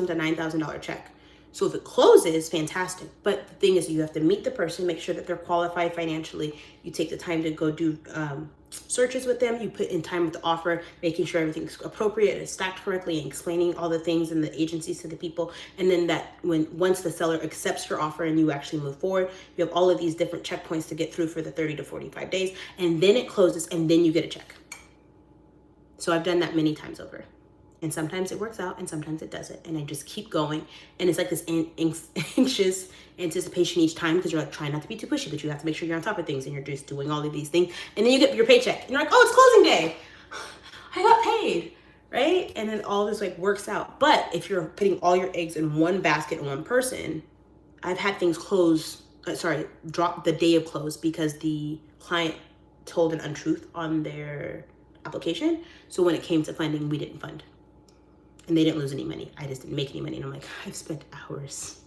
to $9,000 check. So if it closes, fantastic. But the thing is, you have to meet the person, make sure that they're qualified financially. You take the time to go do searches with them. You put in time with the offer, making sure everything's appropriate and stacked correctly, and explaining all the things and the agencies to the people. And then once the seller accepts your offer and you actually move forward, you have all of these different checkpoints to get through for the 30 to 45 days. And then it closes and then you get a check. So I've done that many times over. And sometimes it works out and sometimes it doesn't. And I just keep going. And it's like this anxious anticipation each time, because you're like trying not to be too pushy, but you have to make sure you're on top of things and you're just doing all of these things. And then you get your paycheck and you're like, oh, it's closing day. I got paid, right? And then all this like works out. But if you're putting all your eggs in one basket in one person, I've had things drop the day of close because the client told an untruth on their application. So when it came to funding, we didn't fund. And they didn't lose any money. I just didn't make any money. And I'm like, I've spent hours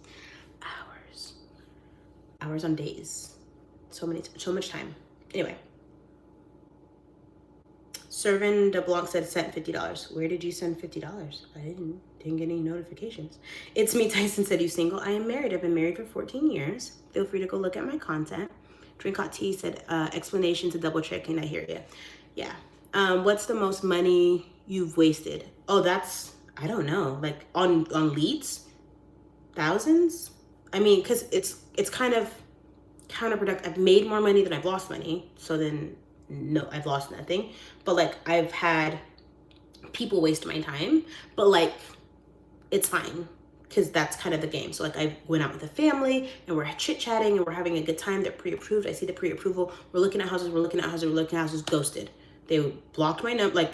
on days. So much time. Anyway. Servant de Blanc said sent $50. Where did you send $50? I didn't get any notifications. It's me, Tyson said, you single? I am married. I've been married for 14 years. Feel free to go look at my content. Drink hot tea said, explanation to double checking. I hear you. Yeah. What's the most money you've wasted? Oh, I don't know, like on leads, thousands. I mean, because it's kind of counterproductive. I've made more money than I've lost money. So then no, I've lost nothing. But like I've had people waste my time, but like it's fine, because that's kind of the game. So like I went out with a family and we're chit-chatting and we're having a good time. They're pre-approved. I see the pre-approval. We're looking at houses, ghosted. They blocked my number, like,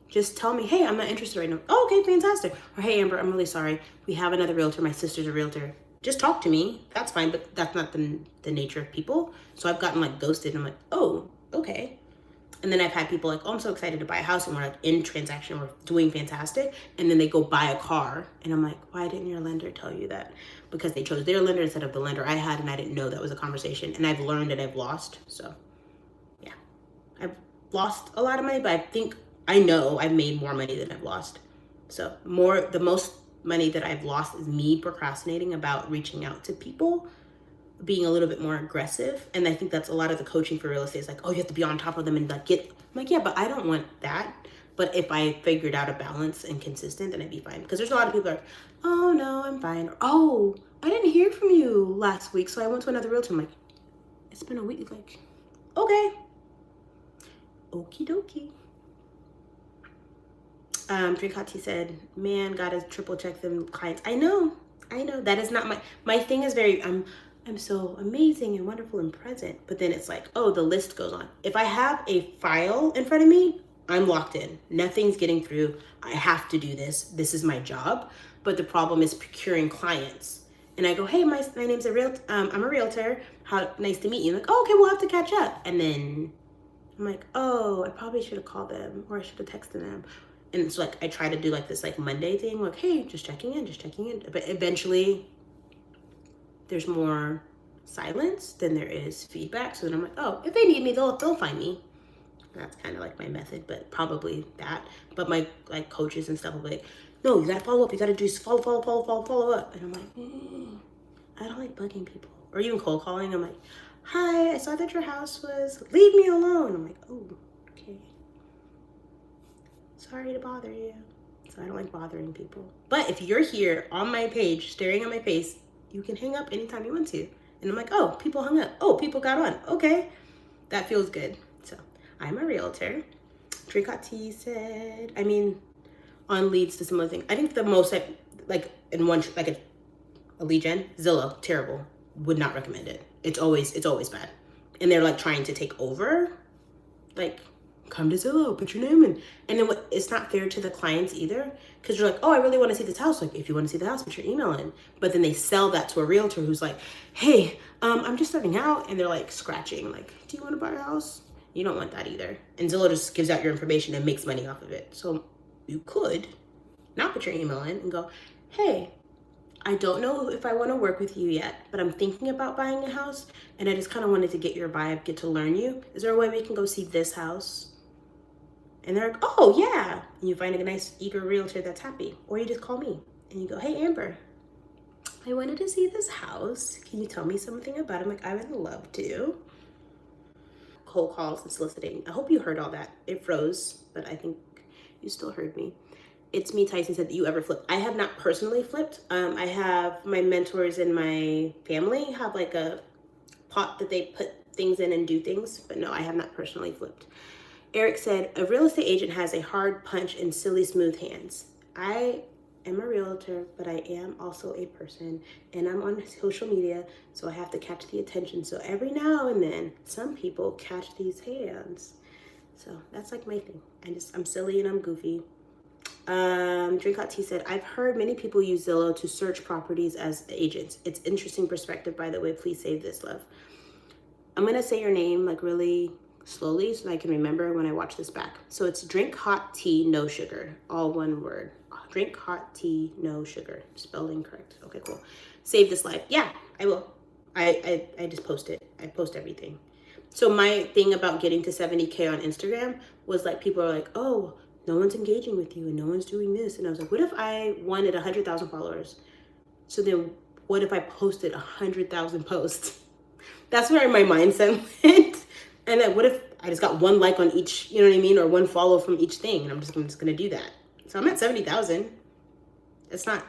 just tell me, hey, I'm not interested right now. Oh, okay, fantastic. Or hey, Amber, I'm really sorry. We have another realtor. My sister's a realtor. Just talk to me. That's fine, but that's not the nature of people. So I've gotten like ghosted and I'm like, oh, okay. And then I've had people like, oh, I'm so excited to buy a house, and we're like in transaction, we're doing fantastic. And then they go buy a car. And I'm like, why didn't your lender tell you that? Because they chose their lender instead of the lender I had, and I didn't know that was a conversation. And I've learned and I've lost. So yeah, I've lost a lot of money, but I know I've made more money than I've lost. So the most money that I've lost is me procrastinating about reaching out to people, being a little bit more aggressive. And I think that's a lot of the coaching for real estate is like, oh, you have to be on top of them and like I'm like, yeah, but I don't want that. But if I figured out a balance and consistent, then I'd be fine. Because there's a lot of people that are like, oh no, I'm fine. Or, oh, I didn't hear from you last week, so I went to another realtor. I'm like, it's been a week. Like, okay. Okie dokie. Drink hot tea said, man, gotta triple check them clients. I know. That is not my thing is very, I'm so amazing and wonderful and present. But then it's like, oh, the list goes on. If I have a file in front of me, I'm locked in. Nothing's getting through. I have to do this. This is my job. But the problem is procuring clients. And I go, hey, my name's I'm a realtor. How nice to meet you. Like, oh, okay, we'll have to catch up. And then I'm like, oh, I probably should have called them, or I should have texted them. And it's like, I try to do like this like Monday thing, like, hey, just checking in. But eventually there's more silence than there is feedback. So then I'm like, oh, if they need me, they'll find me. That's kind of like my method, but probably that. But my like coaches and stuff will be like, no, you gotta follow up. You gotta do follow up. And I'm like, I don't like bugging people. Or even cold calling. I'm like, hi, I saw that your house was, leave me alone. I'm like, oh, okay. Sorry to bother you. So I don't like bothering people. But if you're here on my page, staring at my face, you can hang up anytime you want to. And I'm like, oh, people hung up. Oh, people got on. Okay. That feels good. So I'm a realtor. Drink hot tea said, I mean, on leads to some other things. I think the most, like in one, like a lead gen, Zillow, terrible. Would not recommend it. It's always bad. And they're like trying to take over. Like, come to Zillow, put your name in. And then it's not fair to the clients either. Because you're like, oh, I really want to see this house. Like, if you want to see the house, put your email in. But then they sell that to a realtor who's like, hey, I'm just starting out. And they're like scratching, like, do you want to buy a house? You don't want that either. And Zillow just gives out your information and makes money off of it. So you could not put your email in and go, hey, I don't know if I want to work with you yet, but I'm thinking about buying a house, and I just kind of wanted to get your vibe, get to learn you. Is there a way we can go see this house? And they're like, oh yeah. And you find a nice, eager realtor that's happy. Or you just call me and you go, hey, Amber, I wanted to see this house. Can you tell me something about it? I'm like, I would love to. Cold calls and soliciting. I hope you heard all that. It froze, but I think you still heard me. It's me, Tyson said, that you ever flipped. I have not personally flipped. I have my mentors in my family have like a pot that they put things in and do things, but no, I have not personally flipped. Eric said, a real estate agent has a hard punch and silly smooth hands. I am a realtor, but I am also a person, and I'm on social media, so I have to catch the attention. So every now and then, some people catch these hands. So that's like my thing. I'm silly and I'm goofy. Drink Hot Tea said, I've heard many people use Zillow to search properties as agents. It's interesting perspective, by the way. Please save this, love. I'm gonna say your name like really slowly so I can remember when I watch this back. So it's Drink Hot Tea, no sugar, all one word. Drink Hot Tea, no sugar. Spelling correct. Okay, cool. Save this live. Yeah, I will. I just post it. I post everything. So my thing about getting to 70K on Instagram was like, people are like, oh, no one's engaging with you and no one's doing this. And I was like, what if I wanted 100,000 followers? So then what if I posted 100,000 posts? That's where my mindset went. And then what if I just got one like on each, you know what I mean? Or one follow from each thing. And I'm just going to do that. So I'm at 70,000. It's not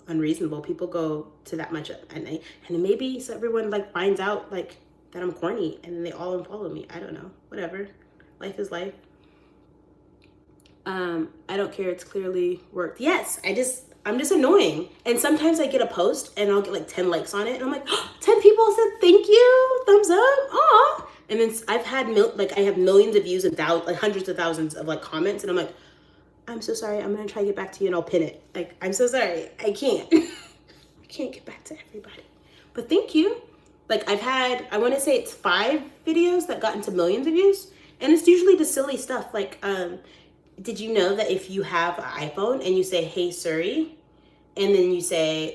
unreasonable. People go to that much at night. And then maybe so everyone like finds out like that I'm corny and then they all unfollow me. I don't know. Whatever. Life is life. I don't care. It's clearly worked. Yes. I'm just annoying. And sometimes I get a post and I'll get like 10 likes on it. And I'm like, oh, 10 people said thank you. Thumbs up. Aw. And then I've had I have millions of views and like hundreds of thousands of like comments. And I'm like, I'm so sorry. I'm going to try to get back to you and I'll pin it. Like, I'm so sorry. I can't. I can't get back to everybody. But thank you. Like I want to say it's 5 videos that got into millions of views. And it's usually the silly stuff. Like, did you know that if you have an iPhone and you say, hey, Siri, and then you say,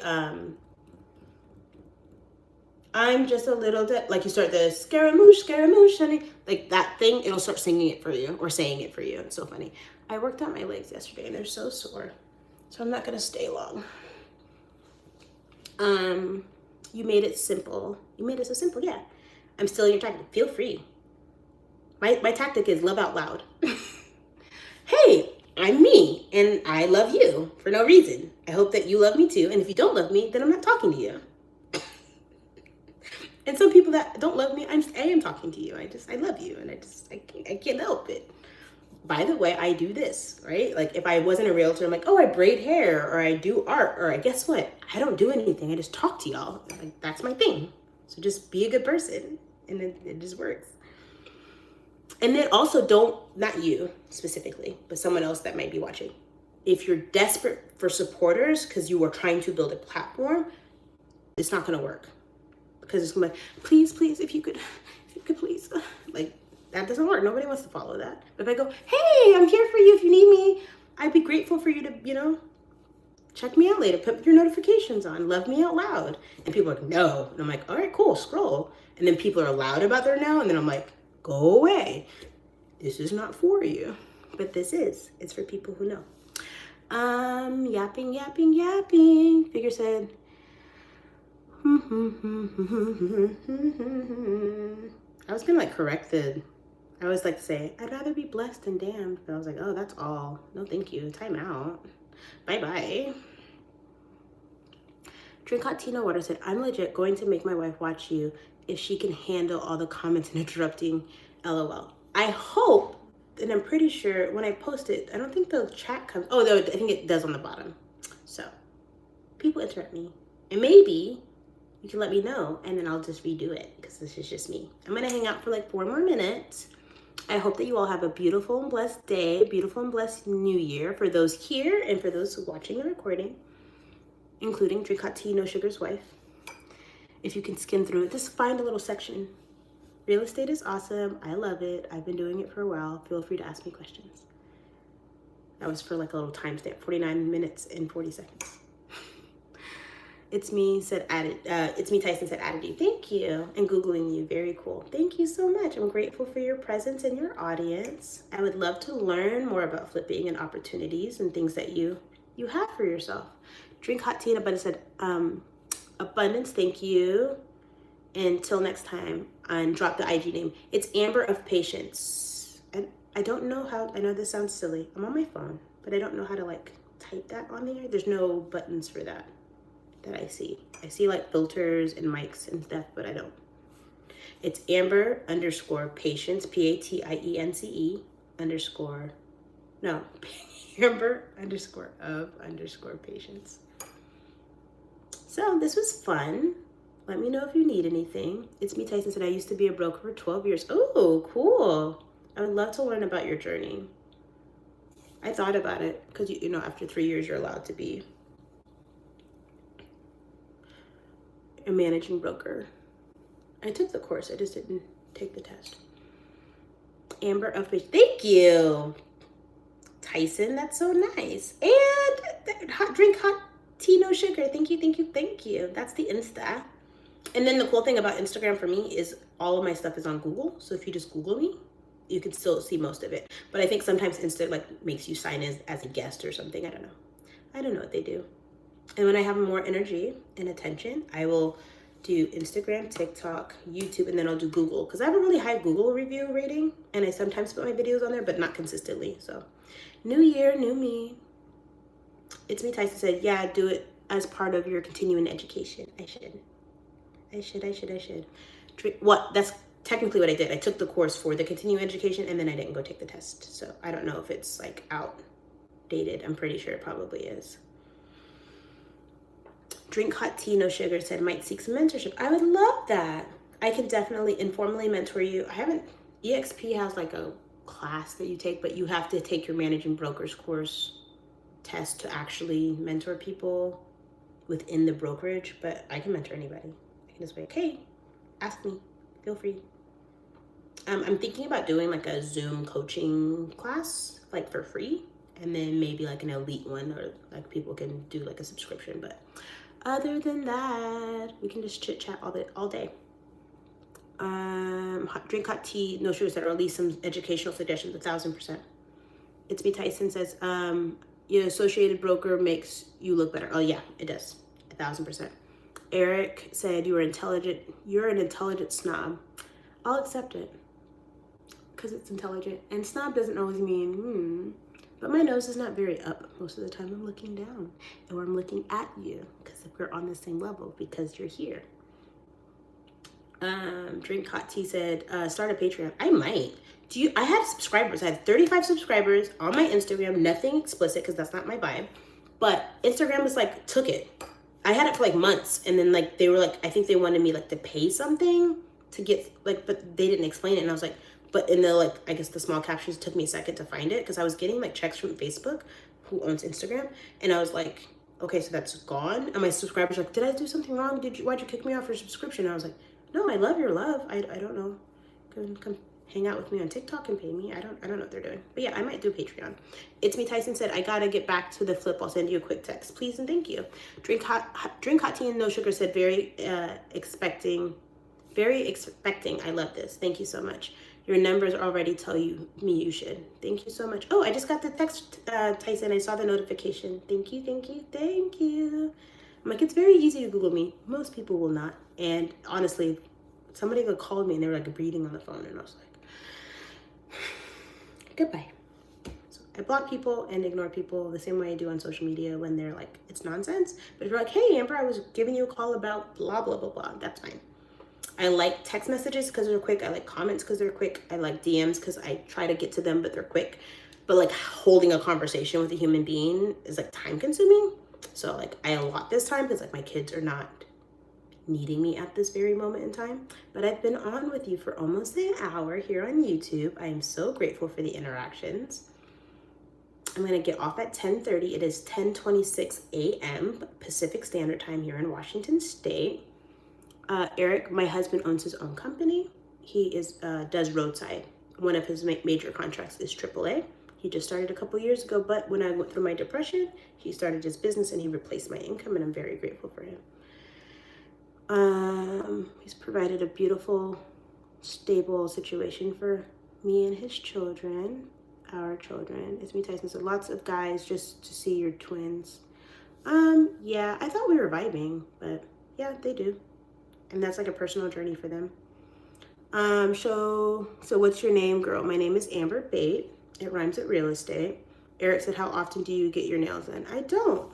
I'm just a little bit, like you start the Scaramouche, honey, like that thing, it'll start singing it for you or saying it for you. It's so funny. I worked out my legs yesterday and they're so sore. So I'm not going to stay long. You made it simple. You made it so simple. Yeah. I'm still in your tactic. Feel free. My tactic is love out loud. Hey, I'm me and I love you for no reason. I hope that you love me too. And if you don't love me, then I'm not talking to you. And some people that don't love me, I am talking to you. I love you and I can't help it. By the way, I do this, right? Like if I wasn't a realtor, I'm like, oh, I braid hair or I do art or guess what? I don't do anything. I just talk to y'all. Like that's my thing. So just be a good person and it just works. And then also not you specifically, but someone else that might be watching. If you're desperate for supporters because you are trying to build a platform, it's not going to work. Because it's going to be like, please, if you could please. Like, that doesn't work. Nobody wants to follow that. But if I go, hey, I'm here for you if you need me. I'd be grateful for you to, check me out later. Put your notifications on. Love me out loud. And people are like, no. And I'm like, all right, cool, scroll. And then people are loud about their no. And then I'm like, go away. This is not for you. But this is. It's for people who know. Yapping. Figure said. I was gonna correct I always like to say, I'd rather be blessed than damned. But I was like, oh, that's all. No, thank you. Time out. Bye-bye. Drink Hot Tea No Water said, I'm legit going to make my wife watch you if she can handle all the comments and interrupting. LOL. I hope, and I'm pretty sure when I post it, I don't think the chat comes. Oh, no, I think it does on the bottom. So people interrupt me. And maybe you can let me know and then I'll just redo it because this is just me. I'm going to hang out for like 4 more minutes. I hope that you all have a beautiful and blessed day, beautiful and blessed new year for those here and for those watching and recording, including Drink Hot Tea No Sugar's wife. If you can skim through it, just find a little section. Real estate is awesome. I love it. I've been doing it for a while. Feel free to ask me questions. That was for like a little timestamp, 49 minutes and 40 seconds. It's me said added. It's me Tyson said added you. Thank you. And Googling you. Very cool. Thank you so much. I'm grateful for your presence and your audience. I would love to learn more about flipping and opportunities and things that you have for yourself. Drink hot tea and abundance said abundance. Thank you. Until next time. And drop the IG name. It's Amber of Patience. And I don't know how. I know this sounds silly. I'm on my phone, but I don't know how to like type that on there. There's no buttons for that I see. I see like filters and mics and stuff, but I don't. It's Amber _ Patience, PATIENCE _ no, Amber _ Patience. So this was fun. Let me know if you need anything. It's me, Tyson said I used to be a broker for 12 years. Oh, cool. I would love to learn about your journey. I thought about it because, you know, after 3 years, you're allowed to be a managing broker. I took the course. I just didn't take the test. Amber of Fish. Thank you, Tyson. That's so nice. And drink hot tea, no sugar. Thank you, thank you, thank you. That's the Insta. And then the cool thing about Instagram for me is all of my stuff is on Google. So if you just Google me, you can still see most of it. But I think sometimes Insta like makes you sign as a guest or something. I don't know what they do. And when I have more energy and attention, I will do Instagram, TikTok, YouTube, and then I'll do Google. Because I have a really high Google review rating. And I sometimes put my videos on there, but not consistently. So new year, new me. It's me, Tyson said, yeah, do it as part of your continuing education. I should. What? That's technically what I did. I took the course for the continuing education and then I didn't go take the test. So I don't know if it's like outdated. I'm pretty sure it probably is. Drink hot tea, no sugar said might seek some mentorship. I would love that. I can definitely informally mentor you. EXP has like a class that you take, but you have to take your managing brokers course test to actually mentor people within the brokerage, but I can mentor anybody. I can just be like, hey, ask me, feel free. I'm thinking about doing like a Zoom coaching class, like for free, and then maybe like an elite one, or like people can do like a subscription. But other than that, we can just chit chat all day. Drink hot tea, no sugar said, or at least some educational suggestions, 1000%. It's me, Tyson says, your associated broker makes you look better. Oh yeah, it does, 1000%. Eric said you're an intelligent snob. I'll accept it because it's intelligent, and snob doesn't always mean but my nose is not very up. Most of the time I'm looking down, or I'm looking at you because we're on the same level because you're here. Drink hot tea said start a Patreon. I might. I had subscribers. I had 35 subscribers on my Instagram. Nothing explicit because that's not my vibe, but Instagram was like took it. I had it for like months, and then like they were like, I think they wanted me like to pay something to get like, but they didn't explain it, and I was like, but in the like, I guess the small captions took me a second to find it because I was getting like checks from Facebook, who owns Instagram, and I was like, okay, so that's gone. And my subscribers were like, did I do something wrong? Why'd you kick me off your subscription? And I was like, no, I love your love. I don't know. Come hang out with me on TikTok and pay me. I don't know what they're doing. But yeah, I might do Patreon. It's me, Tyson said, I gotta get back to the flip. I'll send you a quick text, please and thank you. Drink hot tea and no sugar said very expecting. I love this. Thank you so much. Your numbers already tell me you should. Thank you so much. Oh, I just got the text, Tyson. I saw the notification. Thank you. I'm like, it's very easy to Google me. Most people will not. And honestly, somebody could call me and they were like breathing on the phone, and I was like, goodbye. So I block people and ignore people the same way I do on social media when they're like, it's nonsense. But if you're like, hey, Amber, I was giving you a call about blah, blah, blah, blah, that's fine. I like text messages because they're quick. I like comments because they're quick. I like DMs because I try to get to them, but they're quick. But like holding a conversation with a human being is like time consuming. So like I allot this time because like my kids are not needing me at this very moment in time. But I've been on with you for almost an hour here on YouTube. I am so grateful for the interactions. I'm going to get off at 10:30. It is 10:26 a.m. Pacific Standard Time here in Washington State. Eric, my husband, owns his own company. He does roadside. One of his major contracts is AAA. He just started a couple years ago, but when I went through my depression, he started his business and he replaced my income, and I'm very grateful for him. He's provided a beautiful, stable situation for me and his children, our children. It's me, Tyson. So lots of guys just to see your twins. Yeah, I thought we were vibing, but yeah, they do. And that's like a personal journey for them. So what's your name, girl? My name is Amber Bate. It rhymes with real estate. Eric said, how often do you get your nails done? I don't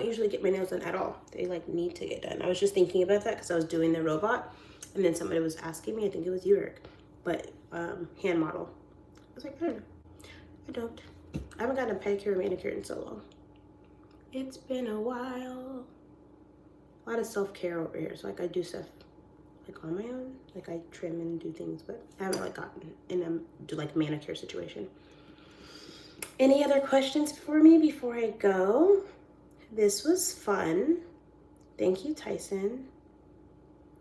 usually get my nails done at all. They like need to get done. I was just thinking about that because I was doing the robot and then somebody was asking me, I think it was you, Eric, but hand model. I was like, I don't know. I don't. I haven't gotten a pedicure or manicure in so long. It's been a while. A lot of self-care over here. So like I do stuff like on my own. Like I trim and do things, but I haven't like gotten in a do like manicure situation. Any other questions for me before I go? This was fun. Thank you, Tyson.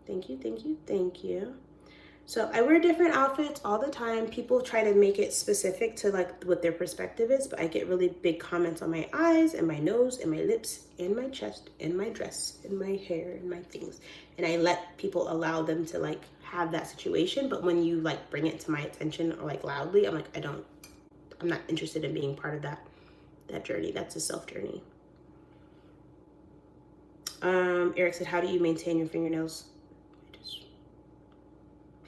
Thank you, thank you, thank you. So I wear different outfits all the time. People try to make it specific to like what their perspective is, but I get really big comments on my eyes and my nose and my lips and my chest and my dress and my hair and my things. And I let people allow them to like have that situation. But when you like bring it to my attention or like loudly, I'm like, I'm not interested in being part of that journey. That's a self journey. Eric said, how do you maintain your fingernails? I just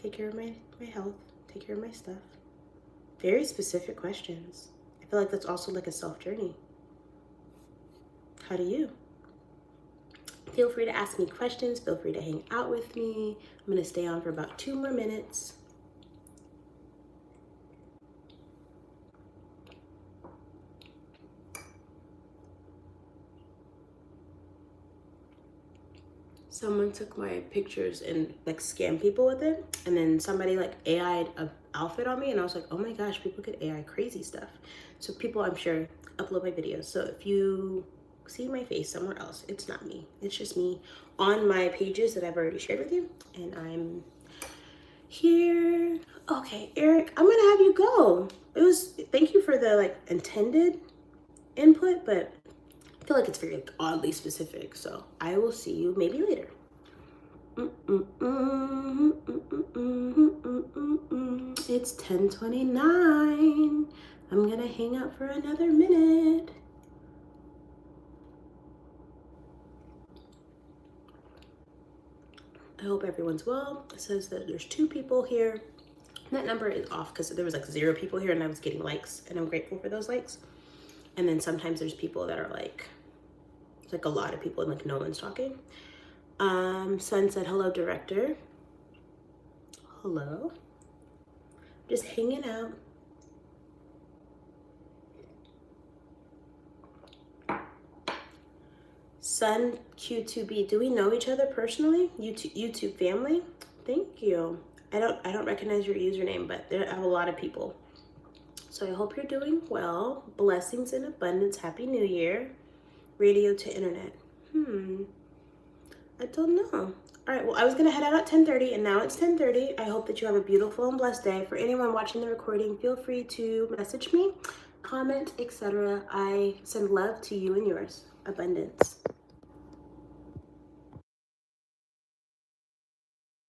take care of my health, take care of my stuff. Very specific questions. I feel like that's also like a self journey. How do you? Feel free to ask me questions. Feel free to hang out with me. I'm gonna stay on for about 2 more minutes. Someone took my pictures and like scammed people with it, and then somebody like AI'd an outfit on me, and I was like, oh my gosh, people could AI crazy stuff. So people, I'm sure, upload my videos. So if you see my face somewhere else, it's not me. It's just me on my pages that I've already shared with you, and I'm here. Okay, Eric, I'm gonna have you go. Thank you for the like intended input, but I feel like it's very like, oddly specific. So I will see you maybe later. It's 10:29. I'm gonna hang out for another minute. I hope everyone's well. It says that there's 2 people here. That number is off because there was like 0 people here and I was getting likes, and I'm grateful for those likes. And then sometimes there's people that are like, it's like a lot of people and like no one's talking. Sun said, hello, director. Hello. Just hanging out. Sun Q2B, do we know each other personally? YouTube family? Thank you. I don't recognize your username, but I have a lot of people. So I hope you're doing well. Blessings and abundance. Happy New Year. Radio to internet. I don't know. All right, well, I was gonna head out at 10:30 and now it's 10:30. I hope that you have a beautiful and blessed day. For anyone watching the recording, feel free to message me, comment, etc. I send love to you and yours. Abundance.